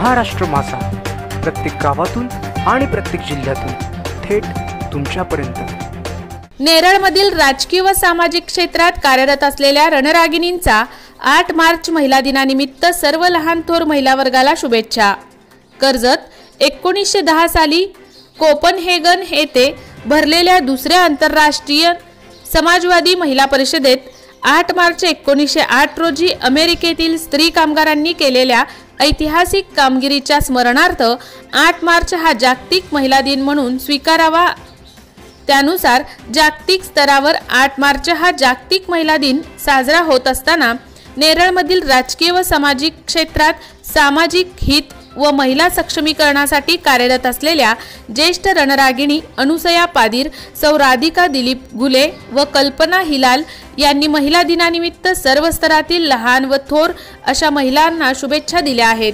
महाराष्ट्र माझा, प्रत्येक गावातून आणि प्रत्येक जिल्ह्यातून थेट तुमच्यापर्यंत। नेरळमधील राजकीय व सामाजिक क्षेत्रात कार्यरत असलेल्या रणरागिणींचा 8 मार्च महिला दिनानिमित्त सर्व लहान थोर महिला वर्गाला शुभेच्छा। कर्जत 1910 साली कोपनहेगन येथे भरलेल्या दुसऱ्या आंतरराष्ट्रीय समाजवादी महिला परिषदेत 8 मार्च 1908 रोजी अमेरिकेतील स्त्री कामगारांनी केलेल्या ऐतिहासिक कामगिरीच्या स्मरणार्थ 8 मार्च हा जागतिक महिला दिन म्हणून स्वीकारावा। त्यानुसार जागतिक स्तरावर 8 मार्च हा जागतिक महिला दिन साजरा होत असताना नेरळमधील राजकीय व सामाजिक क्षेत्रात सामाजिक हित व महिला सक्षमीकरणासाठी कार्यरत असलेल्या ज्येष्ठ रणरागिणी अनुसया पादीर, सौ राधिका दिलीप गुले व कल्पना हिलाल यांनी महिला दिनानिमित्त सर्व स्तरातील लहान व थोर अशा महिलांना शुभेच्छा दिल्या आहेत।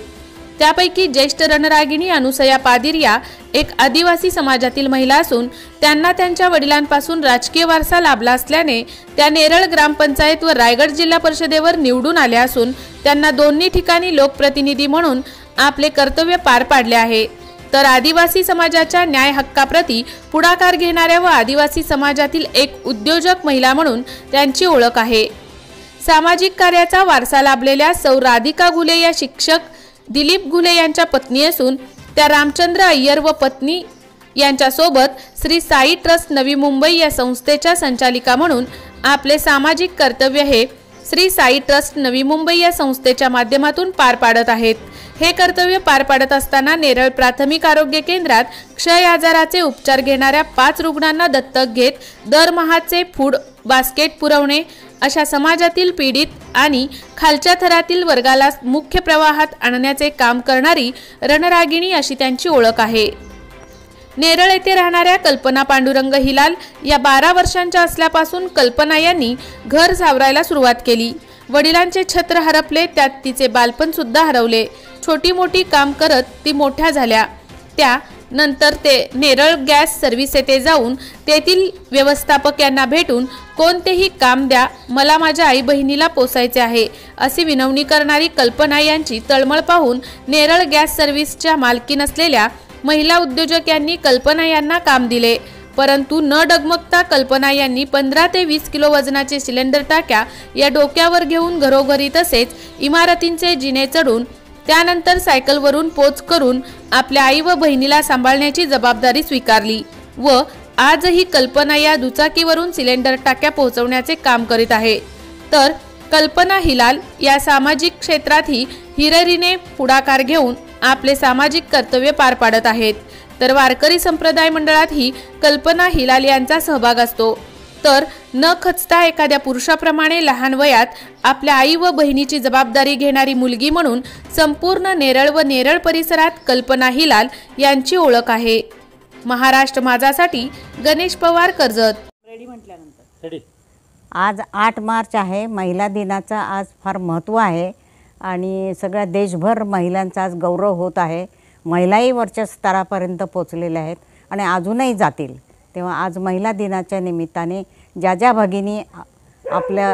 त्यापैकी ज्येष्ठ रणरागिणी अनुसया पादीर या एक आदिवासी समाजातील महिला असून त्यांना त्यांच्या वडिलांपासून राजकीय वारसा लाभला असल्याने त्या नेरळ ग्रामपंचायत व रायगड जिल्हा परिषदेवर निवडून आल्या असून त्यांना दोन्ही ठिकाणी लोकप्रतिनिधी म्हणून आपले कर्तव्य पार पाडले आहे। तर आदिवासी समाजाच्या न्याय हक्काप्रती पुढाकार घेणाऱ्या व आदिवासी समाजातील एक उद्योजक महिला म्हणून त्यांची ओळख आहे। सामाजिक कार्याचा वारसा लाभलेल्या सौ राधिका गुले या शिक्षक दिलीप गुले यांच्या पत्नी असून त्या रामचंद्र अय्यर व पत्नी यांच्यासोबत श्री साई ट्रस्ट नवी मुंबई या संस्थेच्या संचालिका म्हणून आपले सामाजिक कर्तव्य हे श्री साई ट्रस्ट नवी मुंबई या संस्थेच्या माध्यमातून पार पाडत आहेत। हे कर्तव्य पार पाडत असताना नेरळ प्राथमिक आरोग्य केंद्रात क्षय आजाराचे उपचार घेणाऱ्या 5 रुग्णांना दत्तक घेत दरमहाचे फूड बास्केट पुरवणे अशा समाजातील पीडित आणि खालच्या थरातील वर्गाला मुख्य प्रवाहात आणण्याचे काम करणारी रणरागिणी अशी त्यांची ओळख आहे। नेरळ येथे राहणाऱ्या कल्पना पांडुरंग हिलाल या 12 वर्षांच्या असल्यापासून कल्पना यांनी घर सावरायला सुरुवात केली। वडिलांचे छत्र हरपले, त्यात तिचे बालपण सुद्धा हरवले। छोटी मोठी काम करत ती मोठ्या झाल्या। त्यानंतर ते नेरळ गॅस सर्व्हिस येथे जाऊन तेथील व्यवस्थापक यांना भेटून कोणतेही काम द्या, मला माझ्या आई बहिणीला पोसायचे आहे अशी विनवणी करणारी कल्पना यांची तळमळ पाहून नेरळ गॅस सर्व्हिसच्या मालकीन असलेल्या महिला उद्योजक यांनी कल्पना यांना काम दिले। परंतु न डगमगता कल्पना यांनी 15 ते 20 किलो वजनाचे सिलेंडर टाक्या या डोक्यावर घेऊन घरोघरी तसेच इमारतींचे जिने चढून त्यानंतर सायकलवरून पोच करून आपल्या आई व बहिणीला सांभाळण्याची जबाबदारी स्वीकारली व आजही कल्पना या दुचाकीवरून सिलेंडर टाक्या पोहोचवण्याचे काम करीत आहे। तर कल्पना हिलाल या सामाजिक क्षेत्रातही हिरिरीने पुढाकार घेऊन आपले सामाजिक कर्तव्य पार पाडत आहेत। तर वारकरी संप्रदाय मंडळातही कल्पना हिलाल यांचा सहभाग असतो। तर न खचता एखाद्या पुरुषाप्रमाणे लहान वयात आपल्या आई व बहिणीची जबाबदारी घेणारी मुलगी म्हणून संपूर्ण नेरळ व नेरळ परिसरात कल्पना हिलाल यांची ओळख आहे। महाराष्ट्र माझासाठी गणेश पवार, कर्जत। आज 8 मार्च आहे, महिला दिनाचा आज फार महत्त्व आहे आणि सगळ्या देशभर महिलांचा आज गौरव होत आहे। महिलाही वरच्या स्तरापर्यंत पोहोचलेल्या आहेत आणि अजूनही जातील। तेव्हा आज महिला दिनाच्या निमित्ताने ज्या ज्या भगिनी आपल्या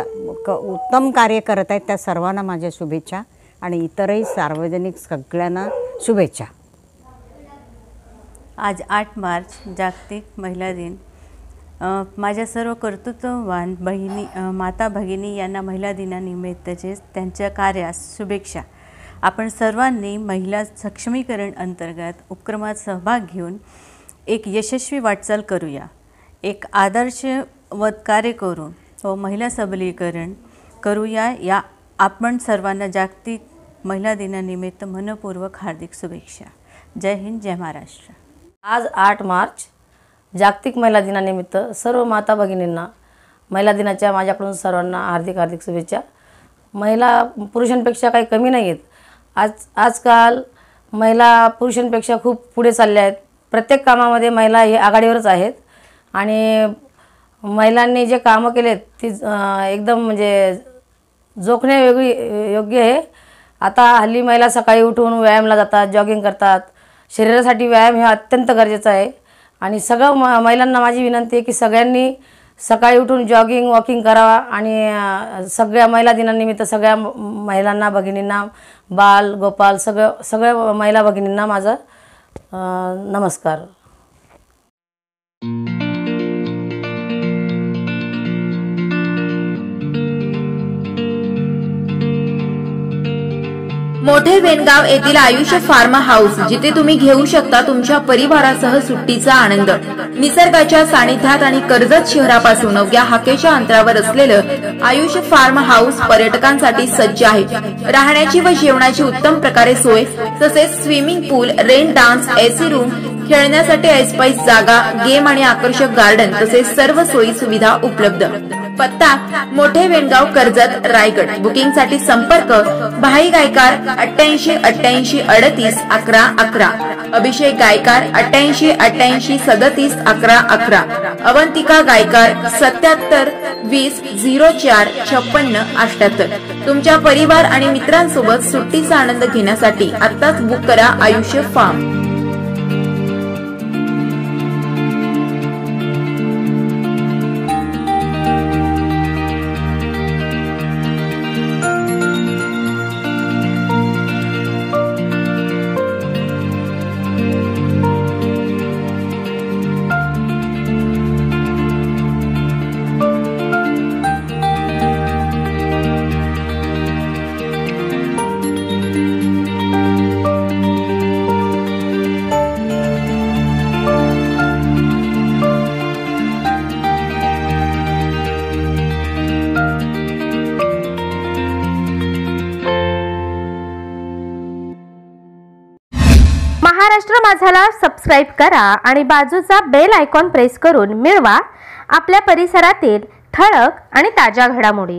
उत्तम कार्य करत आहेत त्या सर्वांना माझ्या शुभेच्छा आणि इतरही सार्वजनिक सगळ्यांना शुभेच्छा। आज 8 मार्च जागतिक महिला दिन। माझ्या सर्व कर्तृत्ववान बहिणी माता भगिनी यांना महिला दिनानिमित्तचे त्यांच्या कार्यास शुभेच्छा। आपण सर्वांनी महिला सक्षमीकरण अंतर्गत उपक्रमात सहभाग घेऊन एक यशस्वी वाटचाल करूया। एक आदर्शवत कार्य करून व महिला सबलीकरण करूया। या आपण सर्वांना जागतिक महिला दिनानिमित्त मनपूर्वक हार्दिक शुभेच्छा। जय हिंद, जय महाराष्ट्र। आज 8 मार्च जागतिक महिला दिनानिमित्त सर्व माता भगिनींना महिला दिनाच्या माझ्याकडून सर्वांना हार्दिक शुभेच्छा। महिला पुरुषांपेक्षा काही कमी नाही आहेत। आजकाल महिला पुरुषांपेक्षा खूप पुढे चालल्या आहेत। प्रत्येक कामामध्ये महिला हे आघाडीवरच आहेत आणि महिलांनी जे कामं केलेत ती एकदम म्हणजे जोखणे वेगळी योग्य आहे। आता हल्ली महिला सकाळी उठून व्यायामाला जातात, जॉगिंग करतात। शरीरासाठी व्यायाम हे अत्यंत गरजेचं आहे आणि सगळं महिलांना माझी विनंती आहे की सगळ्यांनी सकाळी उठून जॉगिंग वॉकिंग करावा आणि सगळ्या महिला दिनानिमित्त सगळ्या महिलांना भगिनींना बाल गोपाल सगळ्या महिला भगिनींना माझा नमस्कार. मोठे वेणगाव येथील आयुष्य फार्म हाऊस, जिथे तुम्ही घेऊ शकता तुमच्या परिवारासह सुट्टीचा आनंद. निसर्गाच्या सानिध्यात आणि कर्जत शहरापासून अवघ्या हाकेच्या अंतरावर असलेलं आयुष्य फार्म हाऊस पर्यटकांसाठी सज्ज आहे. राहण्याची व जेवणाची उत्तम प्रकारे सोय, तसेच स्विमिंग पूल, रेन डान्स, एसी रूम, खेळण्यासाठी ऐसपैस जागा, गेम आणि आकर्षक गार्डन तसेच सर्व सोयी सुविधा उपलब्ध. पत्ता मोठे वेणगाव, कर्जत, रायगड. बुकिंगसाठी संपर्क भाई गायकार 88 88 38 11 11, अभिषेक गायकार 88 88 37 11 11, अवंतिका गायकार 77 20 04 56 78. तुमच्या परिवार आणि मित्रांसोबत सुट्टीचा आनंद घेण्यासाठी आत्ताच बुक करा आयुष्य फार्म. महाराष्ट्र माझाला सबस्क्राईब करा आणि बाजूचा बेल आयकॉन प्रेस करून मिळवा आपल्या परिसरातील ठळक आणि ताज्या घडामोडी.